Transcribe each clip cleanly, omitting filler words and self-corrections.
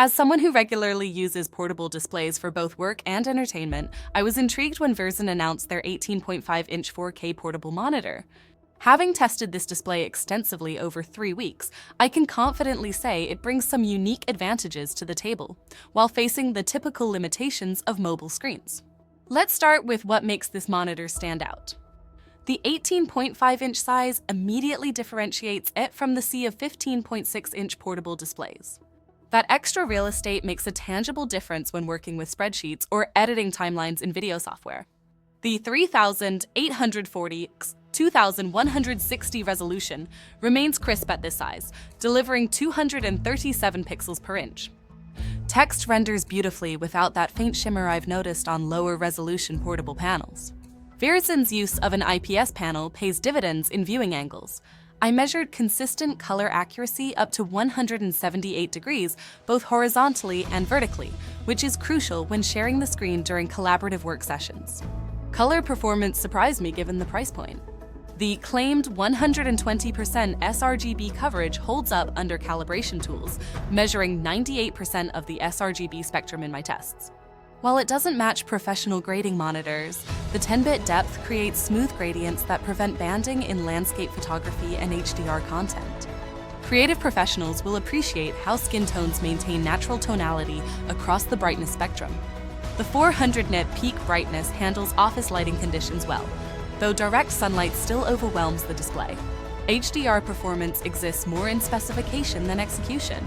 As someone who regularly uses portable displays for both work and entertainment, I was intrigued when Verizon announced their 18.5-inch 4K portable monitor. Having tested this display extensively over 3 weeks, I can confidently say it brings some unique advantages to the table, while facing the typical limitations of mobile screens. Let's start with what makes this monitor stand out. The 18.5-inch size immediately differentiates it from the sea of 15.6-inch portable displays. That extra real estate makes a tangible difference when working with spreadsheets or editing timelines in video software. The 3840x2160 resolution remains crisp at this size, delivering 237 pixels per inch. Text renders beautifully without that faint shimmer I've noticed on lower resolution portable panels. Verizon's use of an IPS panel pays dividends in viewing angles. I measured consistent color accuracy up to 178 degrees, both horizontally and vertically, which is crucial when sharing the screen during collaborative work sessions. Color performance surprised me given the price point. The claimed 120% sRGB coverage holds up under calibration tools, measuring 98% of the sRGB spectrum in my tests. While it doesn't match professional grading monitors, the 10-bit depth creates smooth gradients that prevent banding in landscape photography and HDR content. Creative professionals will appreciate how skin tones maintain natural tonality across the brightness spectrum. The 400 nit peak brightness handles office lighting conditions well, though direct sunlight still overwhelms the display. HDR performance exists more in specification than execution.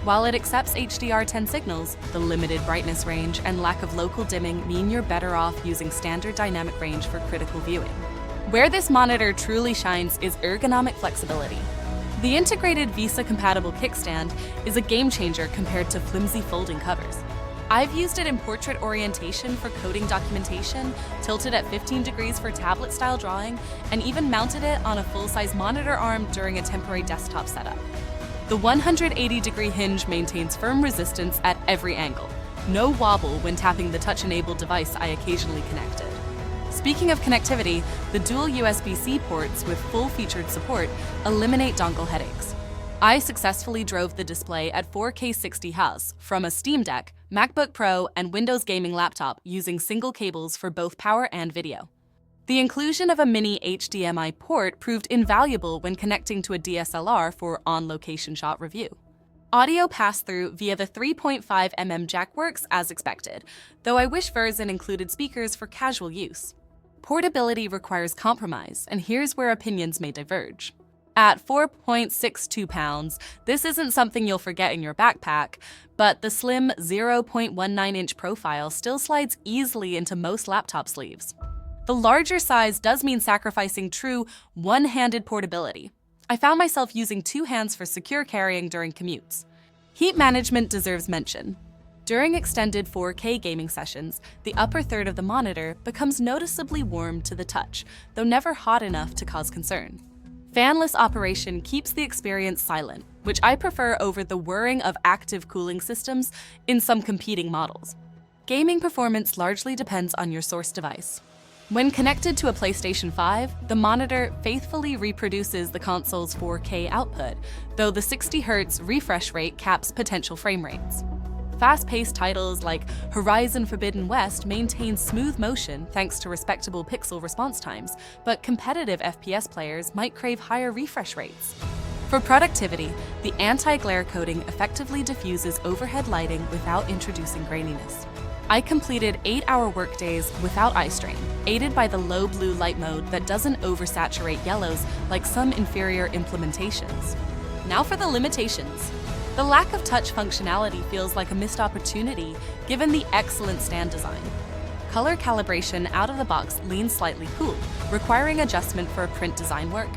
While it accepts HDR10 signals, the limited brightness range and lack of local dimming mean you're better off using standard dynamic range for critical viewing. Where this monitor truly shines is ergonomic flexibility. The integrated VESA-compatible kickstand is a game changer compared to flimsy folding covers. I've used it in portrait orientation for coding documentation, tilted at 15 degrees for tablet-style drawing, and even mounted it on a full-size monitor arm during a temporary desktop setup. The 180-degree hinge maintains firm resistance at every angle. No wobble when tapping the touch-enabled device I occasionally connected. Speaking of connectivity, the dual USB-C ports with full-featured support eliminate dongle headaches. I successfully drove the display at 4K 60 Hz from a Steam Deck, MacBook Pro, and Windows gaming laptop using single cables for both power and video. The inclusion of a mini HDMI port proved invaluable when connecting to a DSLR for on-location shot review. Audio pass-through via the 3.5mm jack works as expected, though I wish Verizon included speakers for casual use. Portability requires compromise, and here's where opinions may diverge. At 4.62 pounds, this isn't something you'll forget in your backpack, but the slim 0.19-inch profile still slides easily into most laptop sleeves. The larger size does mean sacrificing true one-handed portability. I found myself using 2 hands for secure carrying during commutes. Heat management deserves mention. During extended 4K gaming sessions, the upper third of the monitor becomes noticeably warm to the touch, though never hot enough to cause concern. Fanless operation keeps the experience silent, which I prefer over the whirring of active cooling systems in some competing models. Gaming performance largely depends on your source device. When connected to a PlayStation 5, the monitor faithfully reproduces the console's 4K output, though the 60 Hz refresh rate caps potential frame rates. Fast-paced titles like Horizon Forbidden West maintain smooth motion thanks to respectable pixel response times, but competitive FPS players might crave higher refresh rates. For productivity, the anti-glare coating effectively diffuses overhead lighting without introducing graininess. I completed 8-hour workdays without eye strain, aided by the low blue light mode that doesn't oversaturate yellows like some inferior implementations. Now for the limitations. The lack of touch functionality feels like a missed opportunity given the excellent stand design. Color calibration out of the box leans slightly cool, requiring adjustment for print design work.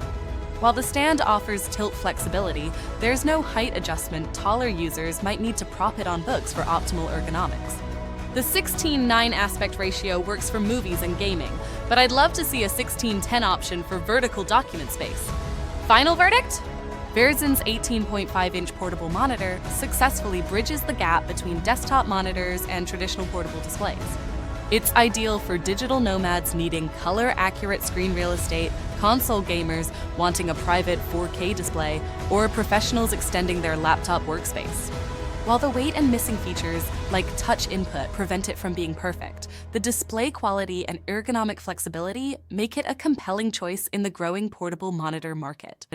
While the stand offers tilt flexibility, there's no height adjustment taller users might need to prop it on books for optimal ergonomics. The 16:9 aspect ratio works for movies and gaming, but I'd love to see a 16:10 option for vertical document space. Final verdict? Verizon's 18.5-inch portable monitor successfully bridges the gap between desktop monitors and traditional portable displays. It's ideal for digital nomads needing color-accurate screen real estate, console gamers wanting a private 4K display, or professionals extending their laptop workspace. While the weight and missing features, like touch input, prevent it from being perfect, the display quality and ergonomic flexibility make it a compelling choice in the growing portable monitor market.